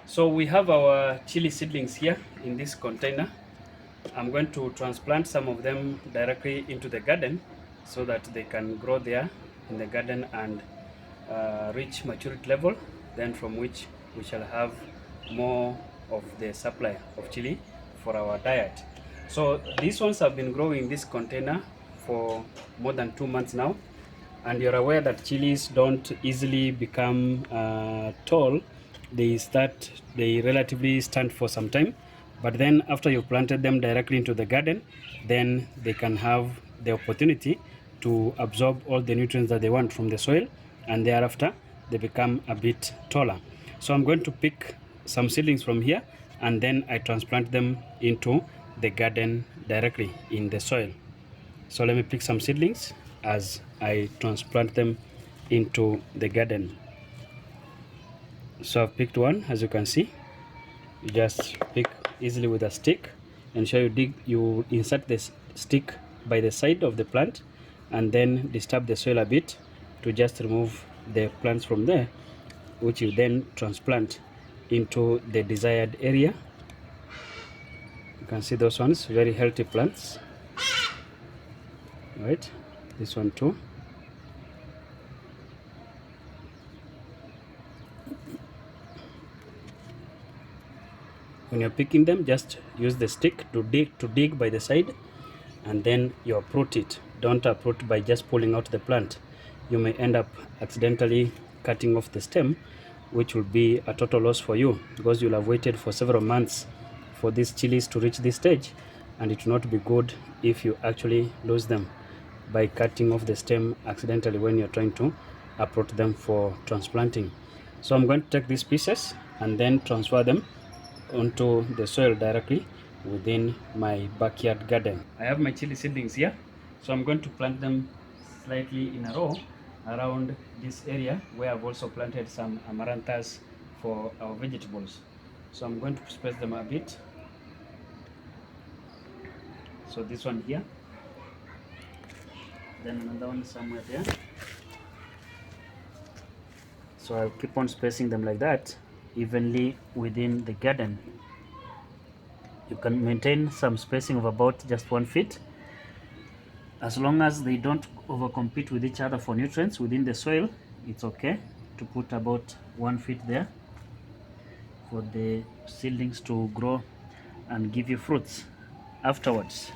So we have our chili seedlings here in this container. I'm going to transplant some of them directly into the garden so that they can grow there in the garden and reach maturity level, then from which we shall have more of the supply of chili for our diet. So these ones have been growing in this container for more than 2 months now, and you're aware that chilies don't easily become tall. They relatively stand for some time, but then after you've planted them directly into the garden, then they can have the opportunity to absorb all the nutrients that they want from the soil, and thereafter they become a bit taller. So I'm going to pick some seedlings from here, and then I transplant them into the garden directly in the soil. So let me pick some seedlings as I transplant them into the garden. So I've picked one. As you can see, you just pick easily with a stick, and you insert this stick by the side of the plant and then disturb the soil a bit to just remove the plants from there, which you then transplant into the desired area. You can see those ones, very healthy plants. Right, this one too. When you're picking them, just use the stick to dig by the side, and then you uproot it. Don't uproot by just pulling out the plant. You may end up accidentally cutting off the stem, which will be a total loss for you, because you'll have waited for several months for these chilies to reach this stage, and it will not be good if you actually lose them by cutting off the stem accidentally when you're trying to uproot them for transplanting. So I'm going to take these pieces and then transfer them onto the soil directly within my backyard garden. I have my chili seedlings here, so I'm going to plant them slightly in a row around this area where I've also planted some amaranthus for our vegetables. So I'm going to space them a bit. So this one here, then another one somewhere there. So I'll keep on spacing them like that evenly within the garden. You can maintain some spacing of about just 1 feet, as long as they don't overcompete with each other for nutrients within the soil. It's okay to put about 1 feet there for the seedlings to grow and give you fruits afterwards.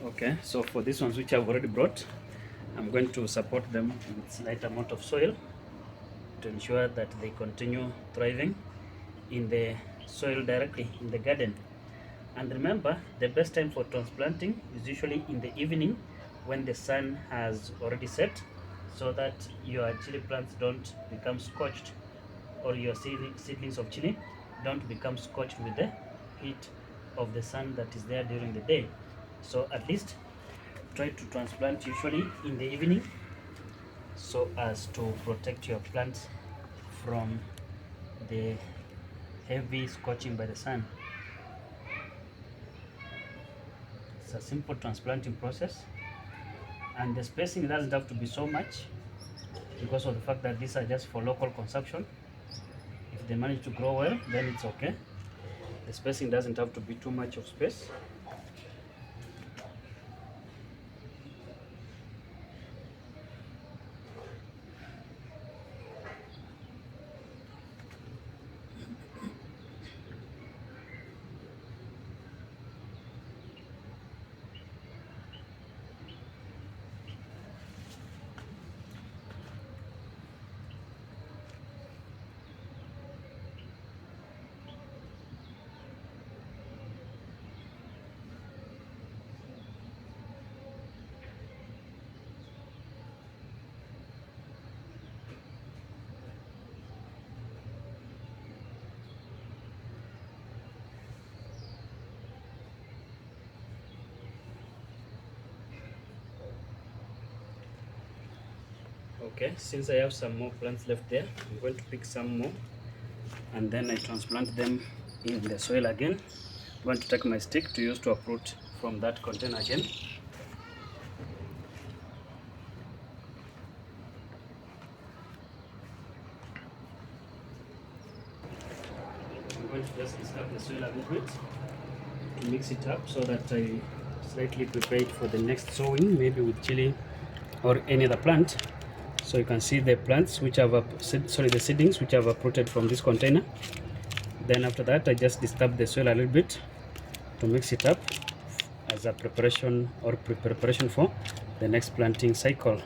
Okay, so for these ones which I've already brought, I'm going to support them with slight amount of soil to ensure that they continue thriving in the soil directly in the garden. And remember, the best time for transplanting is usually in the evening when the sun has already set, so that your chili plants don't become scorched, or your seedlings of chili don't become scorched with the heat of the sun that is there during the day. So at least try to transplant usually in the evening, so as to protect your plants from the heavy scorching by the sun. It's a simple transplanting process, and the spacing doesn't have to be so much because of the fact that these are just for local consumption. If they manage to grow well, then it's okay. The spacing doesn't have to be too much of space. Okay, since I have some more plants left there, I'm going to pick some more and then I transplant them in the soil again. I'm going to take my stick to use to uproot from that container again. I'm going to just disturb the soil a little bit to mix it up so that I slightly prepare it for the next sowing, maybe with chili or any other plant. So you can see the plants which have the seedlings which have uprooted from this container. Then after that, I just disturb the soil a little bit to mix it up as a preparation or preparation for the next planting cycle.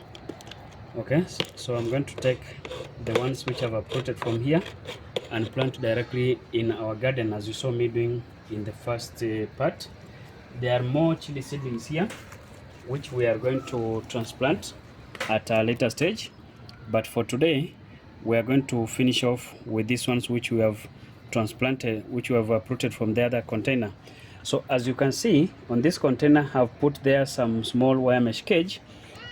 Okay, so I'm going to take the ones which have uprooted from here and plant directly in our garden, as you saw me doing in the first part. There are more chili seedlings here which we are going to transplant at a later stage, but for today we are going to finish off with these ones which we have transplanted, which we have uprooted from the other container. So as you can see on this container, I've put there some small wire mesh cage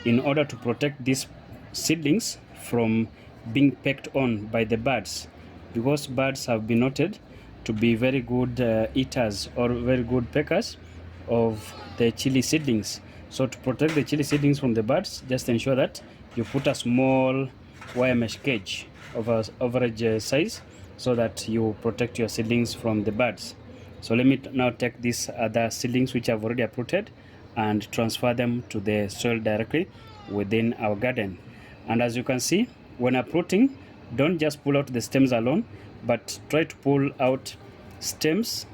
in order to protect these seedlings from being pecked on by the birds, because birds have been noted to be very good eaters or very good peckers of the chili seedlings. So to protect the chili seedlings from the birds, just ensure that you put a small wire mesh cage of a average size so that you protect your seedlings from the birds. So let me now take these other seedlings which I've already uprooted and transfer them to the soil directly within our garden. And as you can see, when uprooting, don't just pull out the stems alone, but try to pull out stems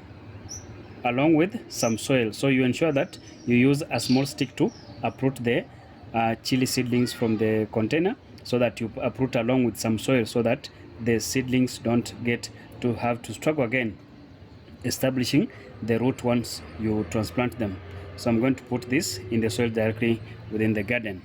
along with some soil. So you ensure that you use a small stick to uproot the chili seedlings from the container, so that you uproot along with some soil, so that the seedlings don't get to have to struggle again establishing the root once you transplant them. So I'm going to put this in the soil directly within the garden.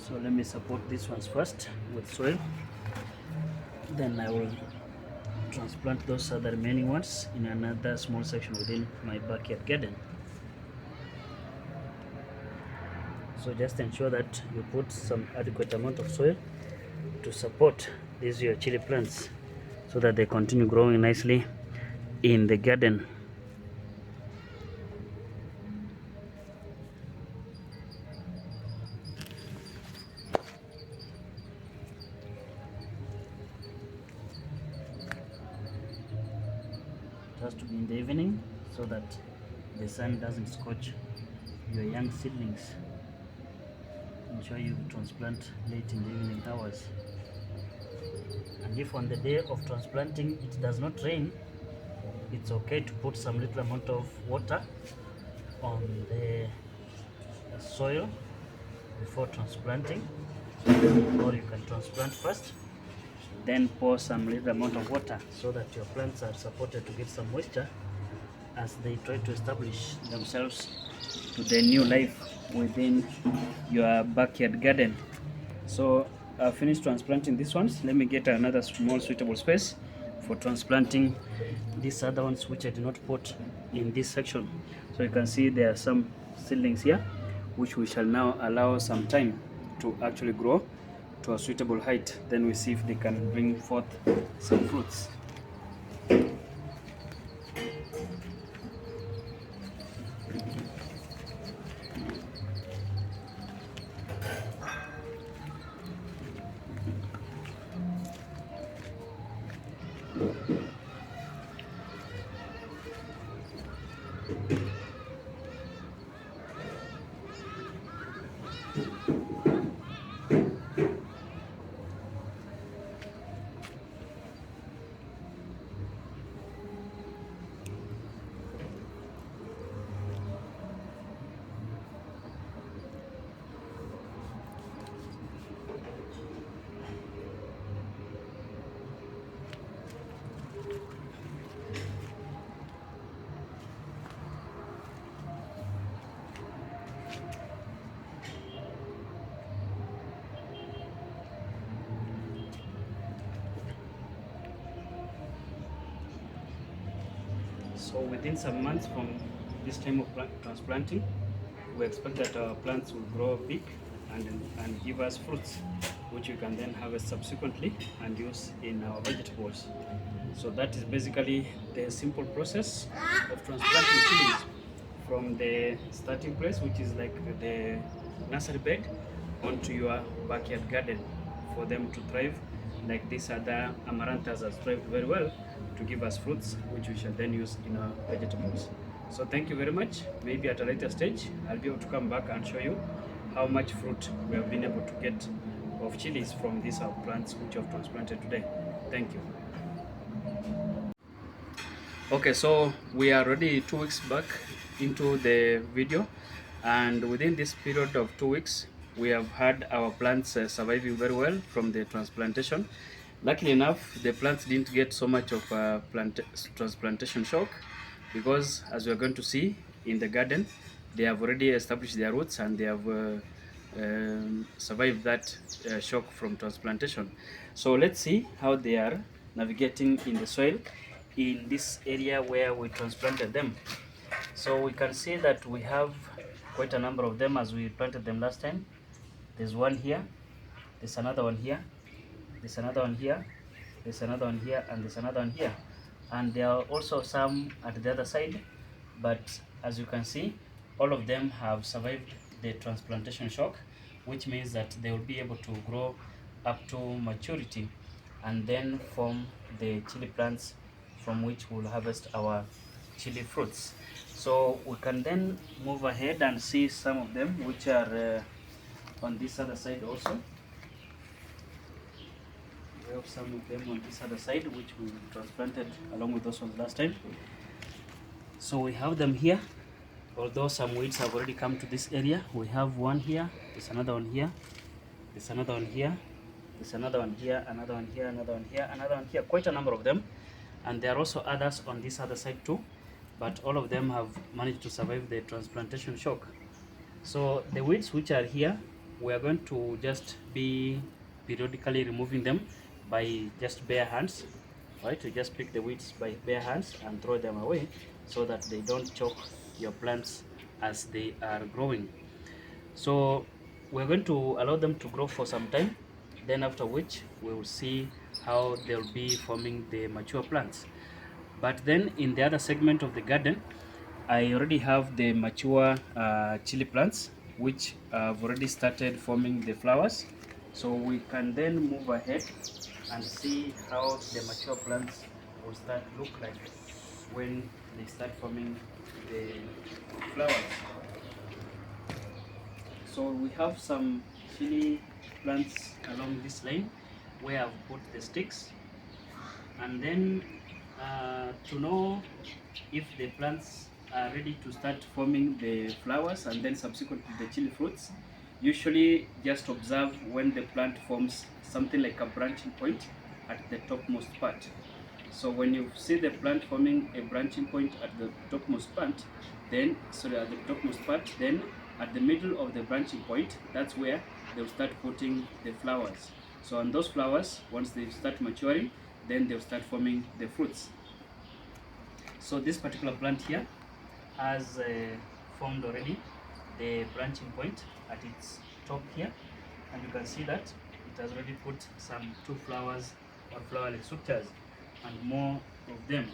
So let me support these ones first with soil, then I will transplant those other remaining ones in another small section within my backyard garden. So just ensure that you put some adequate amount of soil to support these your chili plants so that they continue growing nicely in the garden. It has to be in the evening so that the sun doesn't scorch your young seedlings. Ensure you transplant late in the evening hours. And if on the day of transplanting it does not rain, it's okay to put some little amount of water on the soil before transplanting, or you can transplant first, then pour some little amount of water so that your plants are supported to get some moisture as they try to establish themselves to the new life within your backyard garden. So I've finished transplanting these ones. Let me get another small suitable space for transplanting these other ones which I did not put in this section. So you can see there are some seedlings here which we shall now allow some time to actually grow to a suitable height. Then we see if they can bring forth some fruits. So within some months from this time of transplanting, we expect that our plants will grow big and give us fruits, which we can then harvest subsequently and use in our vegetables. So that is basically the simple process of transplanting chilies from the starting place, which is like the nursery bed, onto your backyard garden for them to thrive like these other amaranthus has thrived very well to give us fruits, which we shall then use in our vegetables. So thank you very much. Maybe at a later stage, I'll be able to come back and show you how much fruit we have been able to get of chilies from these our plants which we have transplanted today. Thank you. Okay, so we are already 2 weeks back into the video, and within this period of 2 weeks, we have had our plants surviving very well from the transplantation. Luckily enough, the plants didn't get so much of a transplantation shock because, as we are going to see in the garden, they have already established their roots and they have survived that shock from transplantation. So let's see how they are navigating in the soil in this area where we transplanted them. So we can see that we have quite a number of them as we planted them last time. There's one here, there's another one here, there's another one here, there's another one here, and there's another one here. And there are also some at the other side, but as you can see, all of them have survived the transplantation shock, which means that they will be able to grow up to maturity and then form the chili plants from which we'll harvest our chili fruits. So we can then move ahead and see some of them which are on this other side also. We have some of them on this other side which we transplanted along with those ones last time. So we have them here, although some weeds have already come to this area. We have one here, there's another one here, there's another one here, there's another one here, another one here, another one here, another one here, quite a number of them. And there are also others on this other side too, but all of them have managed to survive the transplantation shock. So the weeds which are here, we are going to just be periodically removing them by just bare hands, right? You just pick the weeds by bare hands and throw them away so that they don't choke your plants as they are growing. So we're going to allow them to grow for some time, then after which we will see how they'll be forming the mature plants. But then in the other segment of the garden, I already have the mature chili plants which have already started forming the flowers. So we can then move ahead and see how the mature plants will start look like when they start forming the flowers. So we have some chili plants along this line where I've put the sticks, and then to know if the plants are ready to start forming the flowers and then subsequently the chili fruits, usually just observe when the plant forms something like a branching point at the topmost part. So when you see the plant forming a branching point at the topmost part, then at the middle of the branching point, that's where they'll start putting the flowers. So on those flowers, once they start maturing, then they'll start forming the fruits. So this particular plant here has formed already the branching point at its top here, and you can see that it has already put some 2 flowers or flower-like structures and more of them.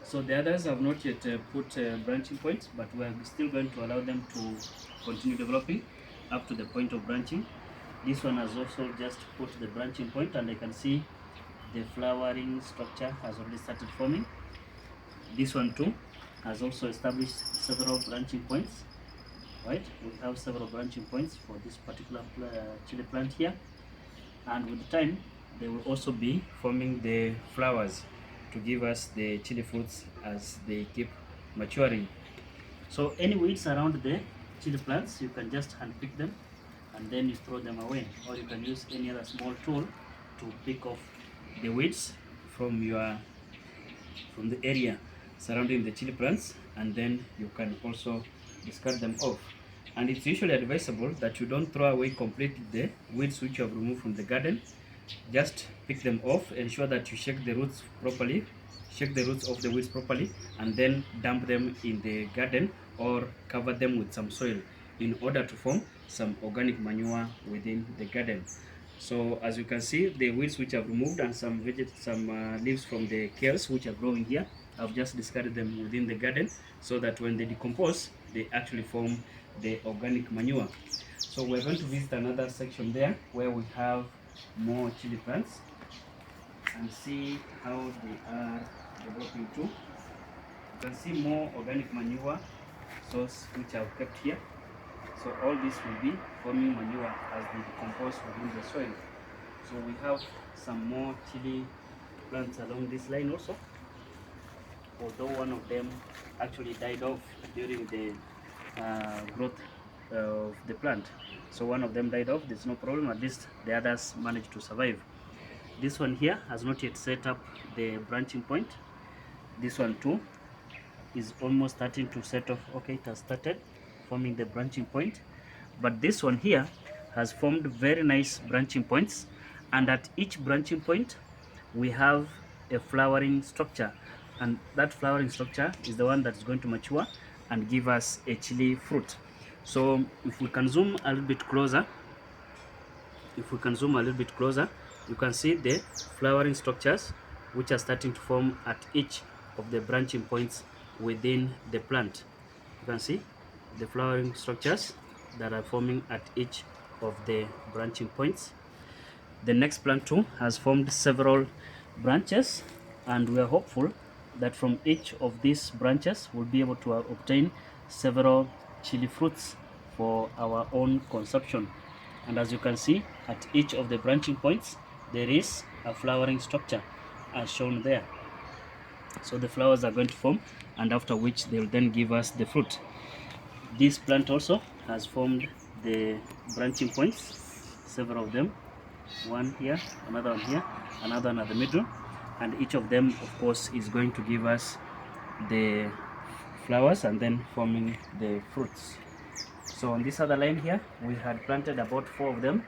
So the others have not yet put branching points, but we are still going to allow them to continue developing up to the point of branching. This one has also just put the branching point, and I can see the flowering structure has already started forming. This one too has also established several branching points, right? We have several branching points for this particular chili plant here, and with time they will also be forming the flowers to give us the chili fruits as they keep maturing. So any weeds around the chili plants, you can just hand pick them and then you throw them away, or you can use any other small tool to pick off the weeds from the area surrounding the chili plants, and then you can also discard them off. And it's usually advisable that you don't throw away completely the weeds which you have removed from the garden. Just pick them off, ensure that you shake the roots properly shake the roots of the weeds properly, and then dump them in the garden or cover them with some soil in order to form some organic manure within the garden. So as you can see, the weeds which I've removed and some leaves from the kales which are growing here, I've just discarded them within the garden so that when they decompose, they actually form the organic manure. So we're going to visit another section there where we have more chili plants and see how they are developing too. You can see more organic manure source which I've kept here. So all this will be forming manure as they decompose within the soil. So we have some more chili plants along this line also, although one of them actually died off during the growth of the plant. So one of them died off, there's no problem, at least the others managed to survive. This one here has not yet set up the branching point. This one too is almost starting to set off. Okay, it has started forming the branching point, but this one here has formed very nice branching points, and at each branching point we have a flowering structure, and that flowering structure is the one that's going to mature and give us a chili fruit. So if we can zoom a little bit closer, you can see the flowering structures which are starting to form at each of the branching points within the plant. You can see the flowering structures that are forming at each of the branching points. The next plant too has formed several branches, and we are hopeful that from each of these branches we'll be able to obtain several chili fruits for our own consumption. And as you can see, at each of the branching points there is a flowering structure as shown there. So the flowers are going to form, and after which they will then give us the fruit. This plant also has formed the branching points, several of them, one here, another one here, another one at the middle, and each of them of course is going to give us the flowers and then forming the fruits. So on this other line here we had planted about 4 of them.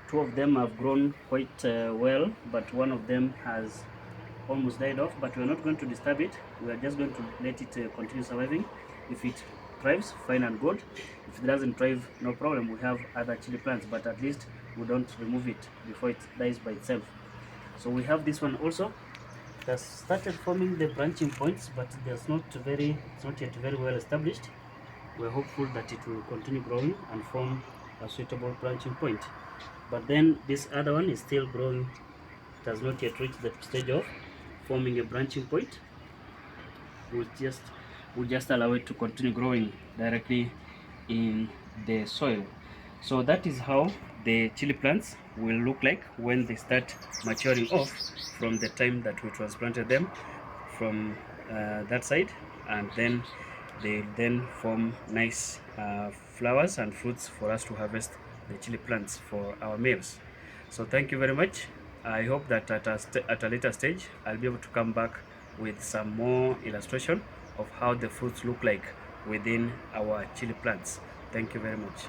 2 of them have grown quite well, but one of them has almost died off, but we're not going to disturb it. We are just going to let it continue surviving. If it thrives, fine and good. If it doesn't thrive, no problem, we have other chili plants, but at least we don't remove it before it dies by itself. So we have this one also that started forming the branching points, but it's not yet very well established. We're hopeful that it will continue growing and form a suitable branching point. But then this other one is still growing. It has not yet reached the stage of forming a branching point. We'll just allow it to continue growing directly in the soil. So that is how the chili plants will look like when they start maturing off from the time that we transplanted them from that side, and then they then form nice flowers and fruits for us to harvest the chili plants for our meals. So thank you very much. I hope that at a later stage I'll be able to come back with some more illustration of how the fruits look like within our chili plants. Thank you very much.